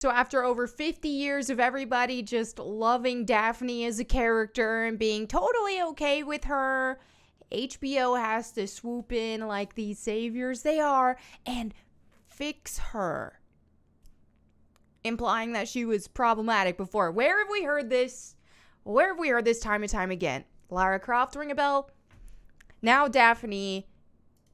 So after over 50 years of everybody just loving Daphne as a character and being totally okay with her, HBO has to swoop in like these saviors they are and fix her, implying that she was problematic before. Where have we heard this? Where have we heard this time and time again? Lara Croft, ring a bell? Now Daphne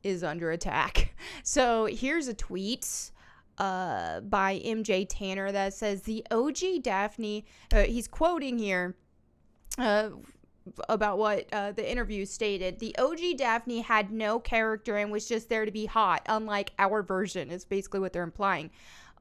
is under attack. So here's a tweet by MJ Tanner that says the OG Daphne, he's quoting here about what the interview stated. The OG Daphne had no character and was just there to be hot, unlike our version, is basically what they're implying.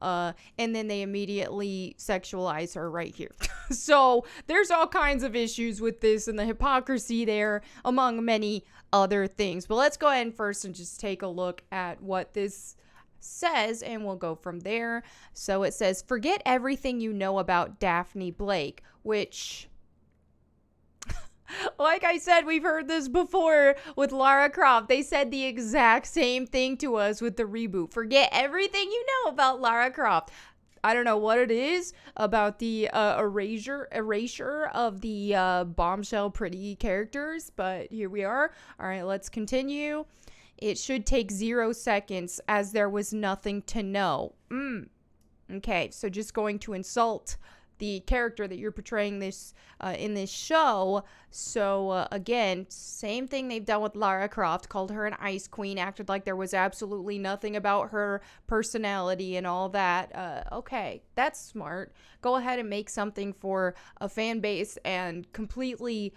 And then they immediately sexualize her right here. So there's all kinds of issues with this and the hypocrisy there, among many other things. But let's go ahead and first and just take a look at what this says, and we'll go from there. So it says, forget everything you know about Daphne Blake, which... like I said, we've heard this before with Lara Croft. They said the exact same thing to us with the reboot. Forget everything you know about Lara Croft. I don't know what it is about the erasure of the bombshell pretty characters, but here we are. All right, let's continue. It should take 0 seconds as there was nothing to know. Okay, so just going to insult the character that you're portraying this in this show. So again, same thing they've done with Lara Croft, called her an ice queen, acted like there was absolutely nothing about her personality and all that. Okay, that's smart. Go ahead and make something for a fan base and completely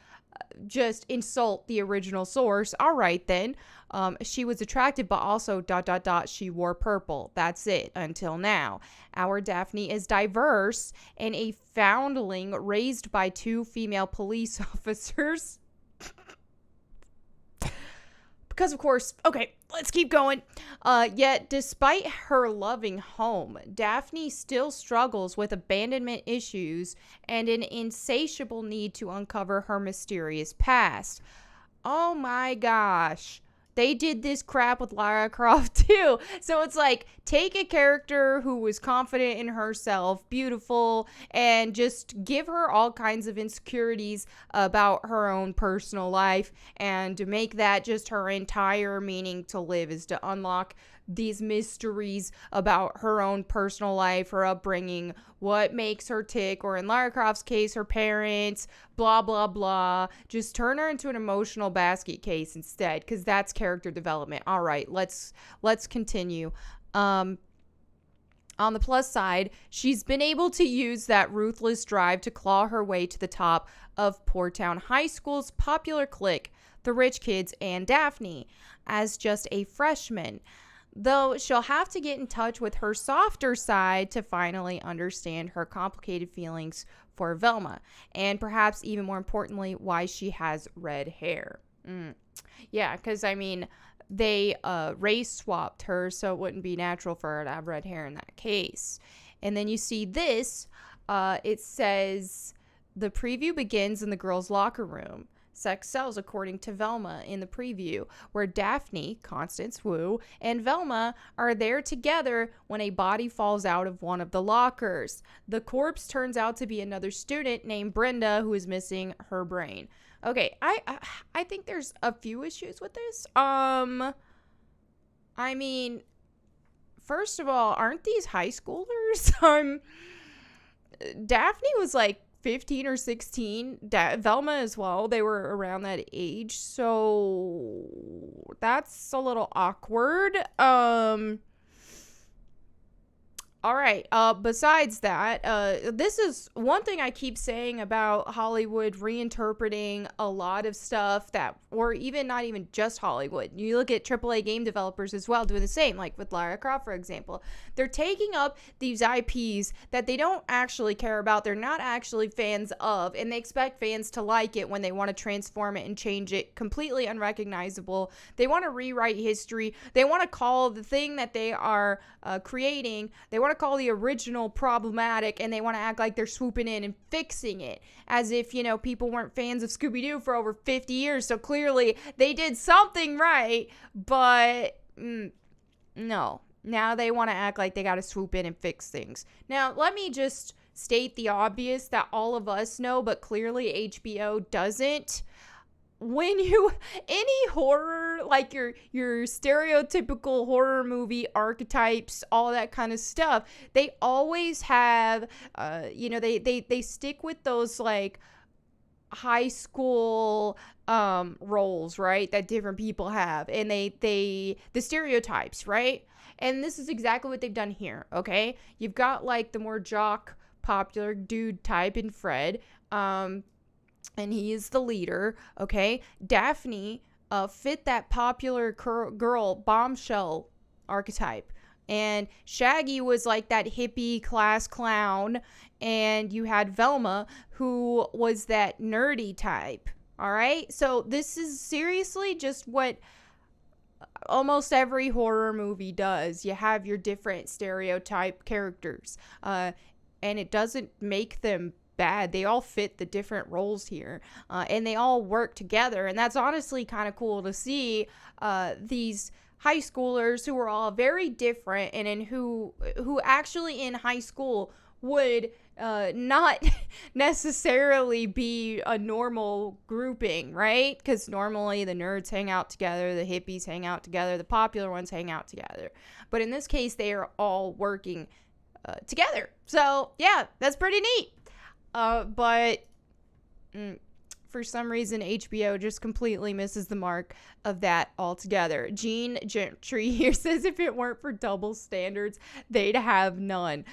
just insult the original source. All right then. She was attractive, but also ... she wore purple. That's it until now. Our Daphne is diverse and a foundling raised by 2 female police officers. Because, of course, okay, let's keep going. Yet, despite her loving home, Daphne still struggles with abandonment issues and an insatiable need to uncover her mysterious past. Oh my gosh. They did this crap with Lara Croft too. So it's like, take a character who was confident in herself, beautiful, and just give her all kinds of insecurities about her own personal life and make that just her entire meaning to live, is to unlock these mysteries about her own personal life, her upbringing, what makes her tick, or in Lara Croft's case, her parents, blah, blah, blah. Just turn her into an emotional basket case instead, because that's character development. All right, let's continue. On the plus side, she's been able to use that ruthless drive to claw her way to the top of Poor Town High School's popular clique, the rich kids and Daphne, as just a freshman. Though she'll have to get in touch with her softer side to finally understand her complicated feelings for Velma, and perhaps even more importantly, why she has red hair. Yeah, because I mean, they race swapped her, so it wouldn't be natural for her to have red hair in that case. And then you see this, it says, the preview begins in the girls' locker room. Sex sells, according to Velma in the preview, where Daphne, Constance Wu, and Velma are there together when a body falls out of one of the lockers. The corpse turns out to be another student named Brenda, who is missing her brain. Okay, I think there's a few issues with this. I mean, first of all, aren't these high schoolers? Daphne was like 15 or 16. Velma as well. They were around that age. So that's a little awkward. All right. Besides that, this is one thing I keep saying about Hollywood reinterpreting a lot of stuff that, or even not even just Hollywood. You look at AAA game developers as well doing the same, like with Lara Croft, for example. They're taking up these IPs that they don't actually care about. They're not actually fans of, and they expect fans to like it when they want to transform it and change it completely unrecognizable. They want to rewrite history. They want to call the thing that they are creating, they want to call the original problematic, and they want to act like they're swooping in and fixing it, as if, you know, people weren't fans of Scooby-Doo for over 50 years, so clearly they did something right. But no, Now they want to act like they got to swoop in and fix things. Now, let me just state the obvious that all of us know, but clearly HBO doesn't. When you any horror, like your stereotypical horror movie archetypes, all that kind of stuff, they always have they stick with those like high school roles, right, that different people have, and the stereotypes, right? And this is exactly what they've done here. Okay, you've got like the more jock popular dude type in Fred, and he is the leader. Okay, Daphne fit that popular girl bombshell archetype, and Shaggy was like that hippie class clown, and you had Velma, who was that nerdy type. All right, so this is seriously just what almost every horror movie does. You have your different stereotype characters, and it doesn't make them bad. They all fit the different roles here, and they all work together, and that's honestly kind of cool to see these high schoolers who are all very different, and in who actually in high school would not necessarily be a normal grouping, right? Because normally the nerds hang out together, the hippies hang out together, the popular ones hang out together. But in this case, they are all working together. So, yeah, that's pretty neat. But for some reason, HBO just completely misses the mark of that altogether. Gene Gentry here says if it weren't for double standards, they'd have none.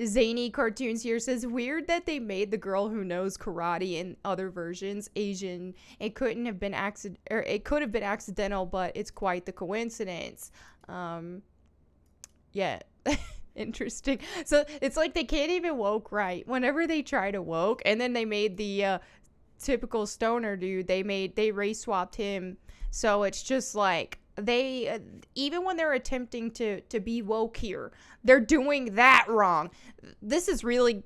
Zany Cartoons here says weird that they made the girl who knows karate in other versions Asian. It couldn't have been it could have been accidental, but it's quite the coincidence. Yeah. Interesting. So it's like they can't even woke right. Whenever they try to woke, and then they made the typical stoner dude, they race swapped him. So it's just like they even when they're attempting to be woke here, they're doing that wrong. This is really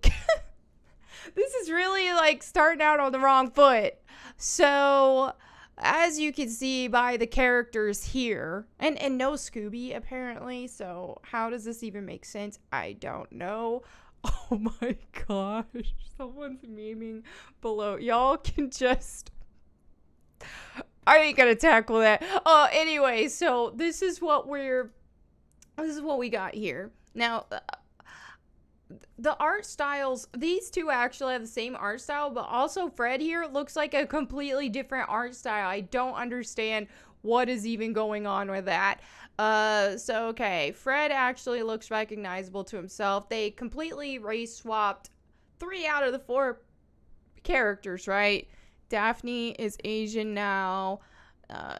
this is really like starting out on the wrong foot. So as you can see by the characters here, and no Scooby apparently, so how does this even make sense? I don't know. Oh my gosh, someone's memeing below. Y'all can just, I ain't gonna tackle that. Anyway, so this is what we got here. Now, the art styles, these two actually have the same art style, but also Fred here looks like a completely different art style. I don't understand what is even going on with that. So okay, Fred actually looks recognizable to himself. They completely race swapped 3 out of the 4 characters, right? Daphne is Asian now,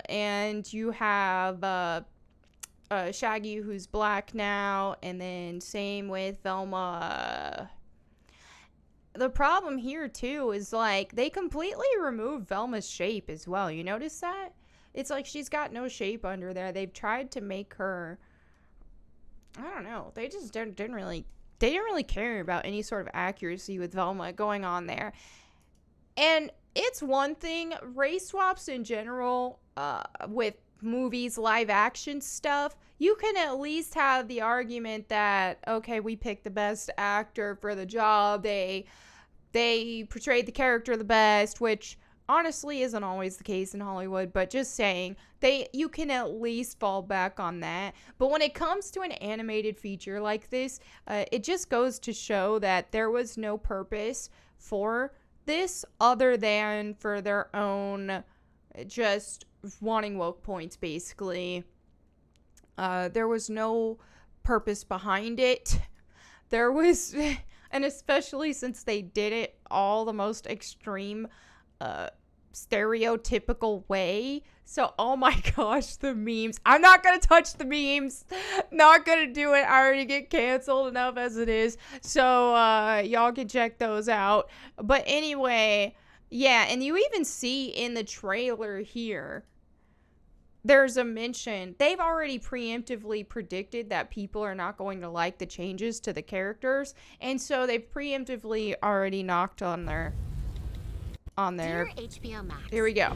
and you have Shaggy, who's black now, and then same with Velma. The problem here too is like they completely removed Velma's shape as well. You notice that? It's like she's got no shape under there. They've tried to make her, I don't know. They just didn't really care about any sort of accuracy with Velma going on there. And it's one thing, race swaps in general, with movies, live action stuff, you can at least have the argument that, okay, we picked the best actor for the job. They portrayed the character the best, which honestly isn't always the case in Hollywood, but just saying, you can at least fall back on that. But when it comes to an animated feature like this, it just goes to show that there was no purpose for this other than for their own just wanting woke points, basically. There was no purpose behind it. There was, and especially since they did it all the most extreme, stereotypical way. So, oh my gosh, the memes. I'm not going to touch the memes. Not going to do it. I already get canceled enough as it is. So, y'all can check those out. But anyway, yeah, and you even see in the trailer here, there's a mention. They've already preemptively predicted that people are not going to like the changes to the characters. And so they've preemptively already knocked on their Dear HBO Max. Here we go.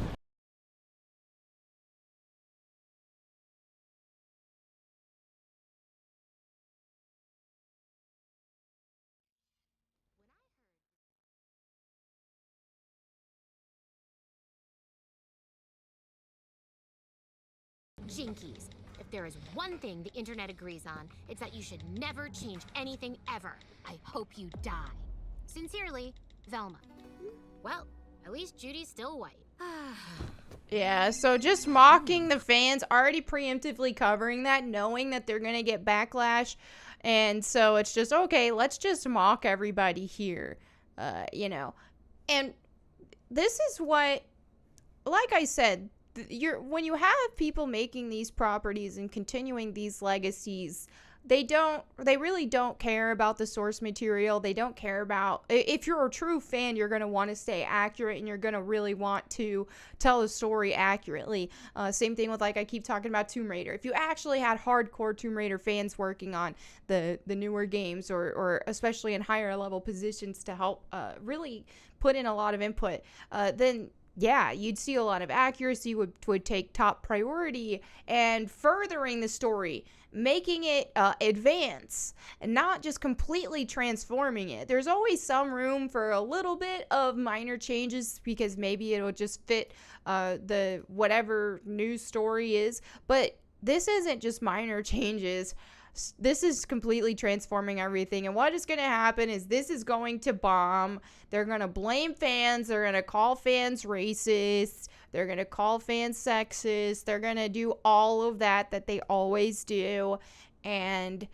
Jinkies. If there is one thing the internet agrees on, it's that you should never change anything ever. I hope you die. Sincerely, Velma. Well, at least Judy's still white. Yeah, so just mocking the fans, already preemptively covering that, knowing that they're gonna get backlash. And so it's just, okay, let's just mock everybody here. You know. And this is what, like I said, when you have people making these properties and continuing these legacies, they really don't care about the source material. They don't care about, if you're a true fan, you're going to want to stay accurate and you're going to really want to tell a story accurately. Same thing with, like I keep talking about, Tomb Raider. If you actually had hardcore Tomb Raider fans working on the newer games, or especially in higher level positions to help really put in a lot of input, then yeah, you'd see a lot of accuracy would take top priority, and furthering the story, making it advance, and not just completely transforming it. There's always some room for a little bit of minor changes because maybe it'll just fit the whatever news story is, but this isn't just minor changes. This is completely transforming everything. And what is going to happen is this is going to bomb. They're going to blame fans. They're going to call fans racist. They're going to call fans sexist. They're going to do all of that they always do. And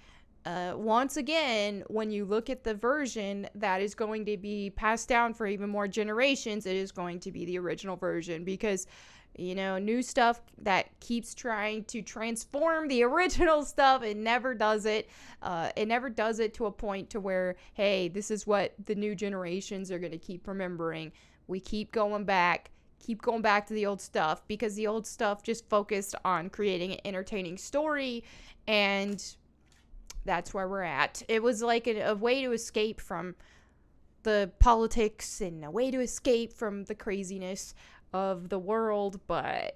once again, when you look at the version that is going to be passed down for even more generations, it is going to be the original version, because new stuff that keeps trying to transform the original stuff, it never does it. It never does it to a point to where, hey, this is what the new generations are going to keep remembering. We keep going back to the old stuff, because the old stuff just focused on creating an entertaining story, and that's where we're at. It was like a way to escape from the politics and a way to escape from the craziness of the world, but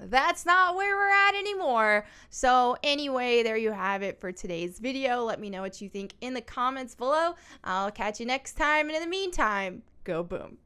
that's not where we're at anymore. So anyway, there you have it for today's video. Let me know what you think in the comments below. I'll catch you next time, and in the meantime, go boom.